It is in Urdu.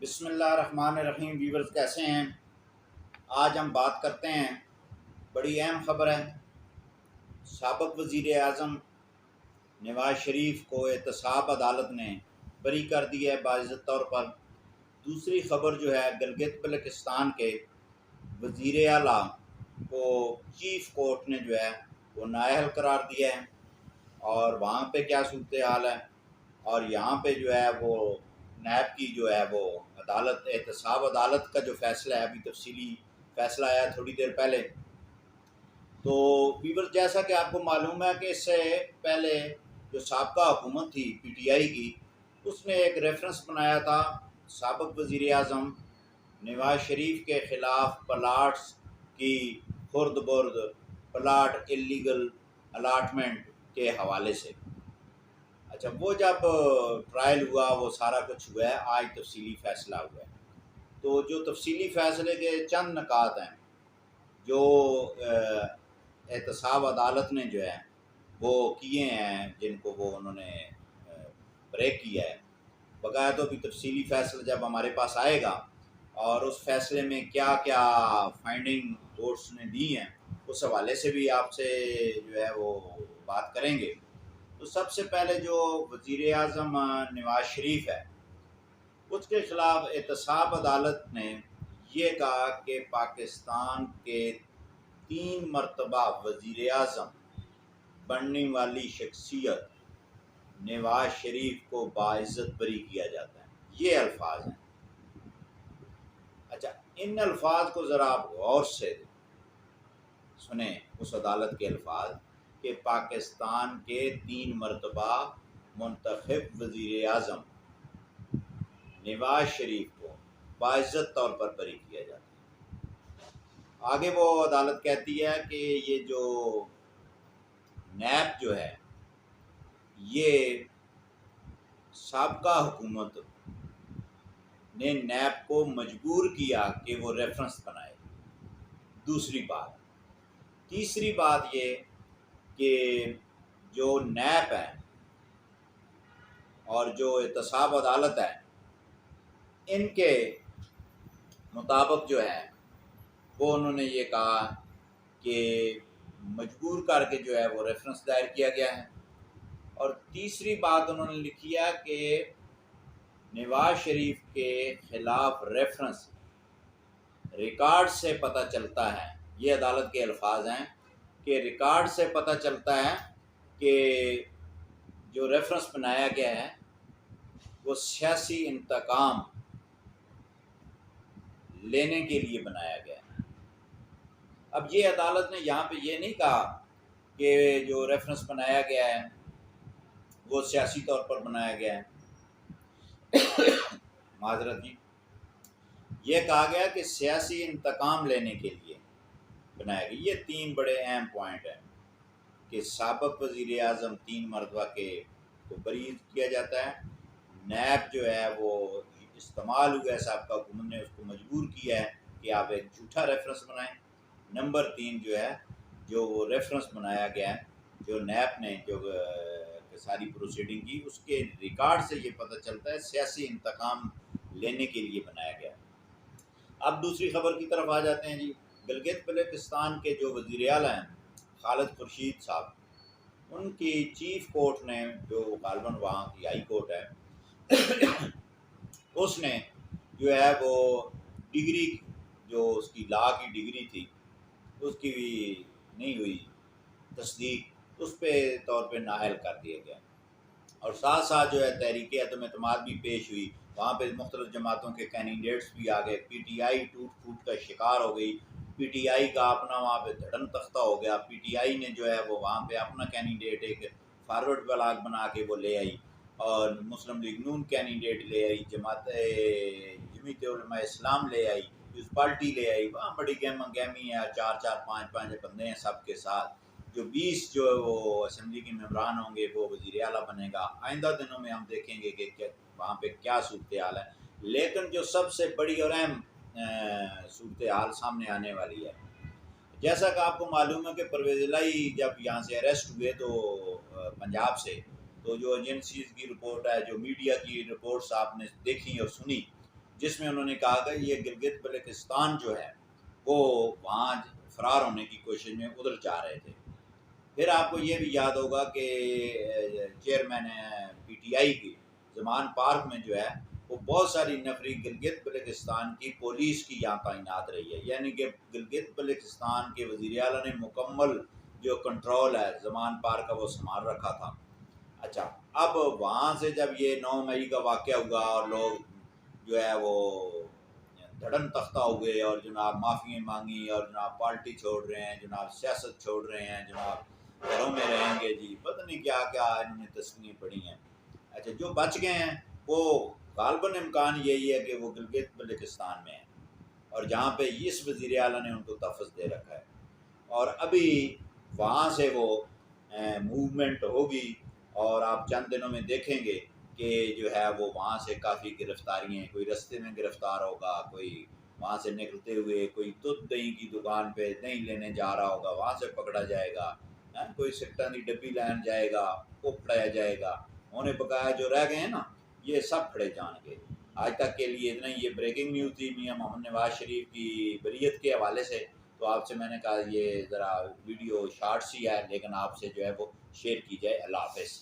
بسم اللہ الرحمن الرحیم۔ ویورز کیسے ہیں؟ آج ہم بات کرتے ہیں، بڑی اہم خبر ہے۔ سابق وزیر اعظم نواز شریف کو احتساب عدالت نے بری کر دیا ہے باعزت طور پر۔ دوسری خبر جو ہے، گلگت بلتستان کے وزیر اعلیٰ کو چیف کورٹ نے جو ہے وہ نااہل قرار دیا ہے، اور وہاں پہ کیا صورتحال ہے، اور یہاں پہ جو ہے وہ نیب کی جو ہے وہ عدالت، احتساب عدالت کا جو فیصلہ ہے، ابھی تفصیلی فیصلہ آیا تھوڑی دیر پہلے۔ تو ویور، جیسا کہ آپ کو معلوم ہے کہ اس سے پہلے جو سابقہ حکومت تھی پی ٹی آئی کی، اس نے ایک ریفرنس بنایا تھا سابق وزیر اعظم نواز شریف کے خلاف پلاٹس کی خرد برد، پلاٹ اللیگل الاٹمنٹ کے حوالے سے۔ اچھا، وہ جب ٹرائل ہوا، وہ سارا کچھ ہوا ہے، آج تفصیلی فیصلہ ہوا ہے۔ تو جو تفصیلی فیصلے کے چند نکات ہیں جو احتساب عدالت نے جو ہے وہ کیے ہیں، جن کو وہ انہوں نے بریک کیا ہے، بقایا تو بھی تفصیلی فیصلہ جب ہمارے پاس آئے گا اور اس فیصلے میں کیا کیا فائنڈنگ کورٹس نے دی ہیں، اس حوالے سے بھی آپ سے جو ہے وہ بات کریں گے۔ تو سب سے پہلے جو وزیر اعظم نواز شریف ہے، اس کے خلاف احتساب عدالت نے یہ کہا کہ پاکستان کے 3 مرتبہ وزیر اعظم بننے والی شخصیت نواز شریف کو باعزت بری کیا جاتا ہے، یہ الفاظ ہیں۔ اچھا، ان الفاظ کو ذرا آپ غور سے سنیں، اس عدالت کے الفاظ کہ پاکستان کے 3 مرتبہ منتخب وزیر اعظم نواز شریف کو باعزت طور پر بری کیا جاتا ہے۔ آگے وہ عدالت کہتی ہے کہ یہ جو نیب جو ہے، یہ سابقہ حکومت نے نیب کو مجبور کیا کہ وہ ریفرنس بنائے۔ دوسری بات، تیسری بات یہ کہ جو نیب ہے اور جو احتساب عدالت ہے، ان کے مطابق جو ہے وہ انہوں نے یہ کہا کہ مجبور کر کے جو ہے وہ ریفرنس دائر کیا گیا ہے۔ اور تیسری بات انہوں نے لکھی ہے کہ نواز شریف کے خلاف ریفرنس ریکارڈ سے پتہ چلتا ہے، یہ عدالت کے الفاظ ہیں کہ ریکارڈ سے پتہ چلتا ہے کہ جو ریفرنس بنایا گیا ہے وہ سیاسی انتقام لینے کے لیے بنایا گیا ہے۔ اب یہ عدالت نے یہاں پہ یہ نہیں کہا کہ جو ریفرنس بنایا گیا ہے وہ سیاسی طور پر بنایا گیا ہے، معذرت جی، یہ کہا گیا کہ سیاسی انتقام لینے کے لیے بنایا گیا۔ یہ 3 بڑے اہم پوائنٹ ہیں کہ سابق وزیر اعظم 3 مرتبہ کے کو بری کیا جاتا ہے، نیب جو ہے وہ استعمال ہوا ہے، سابقہ حکومت نے اس کو مجبور کیا ہے کہ آپ ایک جھوٹا ریفرنس بنائیں۔ نمبر 3 جو ہے، جو وہ ریفرنس بنایا گیا ہے، جو نیب نے جو ساری پروسیڈنگ کی، اس کے ریکارڈ سے یہ پتہ چلتا ہے سیاسی انتقام لینے کے لیے بنایا گیا۔ اب دوسری خبر کی طرف آ جاتے ہیں جی۔ گلگت بلتستان کے جو وزیر اعلیٰ ہیں خالد خورشید صاحب، ان کی چیف کورٹ نے، جو غالباً وہاں کی ہائی کورٹ ہے، اس نے جو ہے وہ ڈگری، جو اس کی لا کی ڈگری تھی، اس کی بھی نہیں ہوئی تصدیق، اس پہ طور پہ نااہل کر دیا گیا۔ اور ساتھ ساتھ جو ہے تحریک عدم اعتماد بھی پیش ہوئی، وہاں پہ مختلف جماعتوں کے کینڈیڈیٹس بھی آ گئے، پی ٹی آئی ٹوٹ پھوٹ کا شکار ہو گئی، پی ٹی آئی کا اپنا وہاں پہ دھڑم تختہ ہو گیا، پی ٹی آئی نے جو ہے وہ وہاں پہ اپنا کینڈیڈیٹ ایک فارورڈ بلاک بنا کے وہ لے آئی، اور مسلم لیگ نون کینڈیڈیٹ لے آئی، جمعیت علماء اسلام لے آئی، پیپلز پارٹی لے آئی، وہاں بڑی گہمی ہے، 4-4 5-5 بندے ہیں سب کے ساتھ، جو 20 جو وہ اسمبلی کے ممبران ہوں گے وہ وزیر اعلیٰ بنے گا۔ آئندہ دنوں میں ہم دیکھیں گے کہ وہاں پہ کیا صورتحال ہے، لیکن جو سب سے بڑی اور اہم صورتحال سامنے آنے والی ہے، جیسا کہ آپ کو معلوم ہے کہ پرویز الہی جب یہاں سے اریسٹ ہوئے تو پنجاب سے، تو جو ایجنسیز کی رپورٹ ہے، جو میڈیا کی رپورٹس آپ نے دیکھی اور سنی، جس میں انہوں نے کہا کہ یہ گلگت بلتستان جو ہے وہ وہاں فرار ہونے کی کوشش میں ادھر جا رہے تھے۔ پھر آپ کو یہ بھی یاد ہوگا کہ چیئرمین پی ٹی آئی کی زمان پارک میں جو ہے وہ بہت ساری نفری گلگت بلتستان کی پولیس کی یہاں تعینات رہی ہے، یعنی کہ گلگت بلتستان کے وزیر اعلیٰ نے مکمل جو کنٹرول ہے زمان پارک کا وہ سنبھال رکھا تھا۔ اچھا، اب وہاں سے جب یہ 9 مئی کا واقعہ ہوا اور لوگ جو ہے وہ دھڑن تختہ ہوئے اور جناب معافی مانگی اور جناب پارٹی چھوڑ رہے ہیں، جناب سیاست چھوڑ رہے ہیں، جناب گھروں میں رہیں گے، جی پتہ نہیں کیا کیا انہوں نے تسکینیں پڑھی ہیں۔ اچھا، جو بچ گئے ہیں وہ غالباً امکان یہی ہے کہ وہ گلگت بلتستان میں ہیں اور جہاں پہ اس وزیر اعلیٰ نے ان کو تحفظ دے رکھا ہے، اور ابھی وہاں سے وہ موومنٹ ہوگی اور آپ چند دنوں میں دیکھیں گے کہ جو ہے وہ وہاں سے کافی گرفتاریاں، کوئی رستے میں گرفتار ہوگا، کوئی وہاں سے نکلتے ہوئے کوئی دودھ دہی کی دکان پہ دہی لینے جا رہا ہوگا، وہاں سے پکڑا جائے گا، کوئی سکٹان کی ڈبی لین جائے گا وہ پھڑایا جائے گا، انہیں بقایا جو رہ گئے ہیں نا یہ سب پھڑے جان گے۔ آج تک کے لیے اتنا ہی، یہ بریکنگ نیوز تھی میاں محمد نواز شریف کی بریت کے حوالے سے، تو آپ سے میں نے کہا یہ ذرا ویڈیو شارٹ سی ہے لیکن آپ سے جو ہے وہ شیئر کی جائے۔ اللہ حافظ۔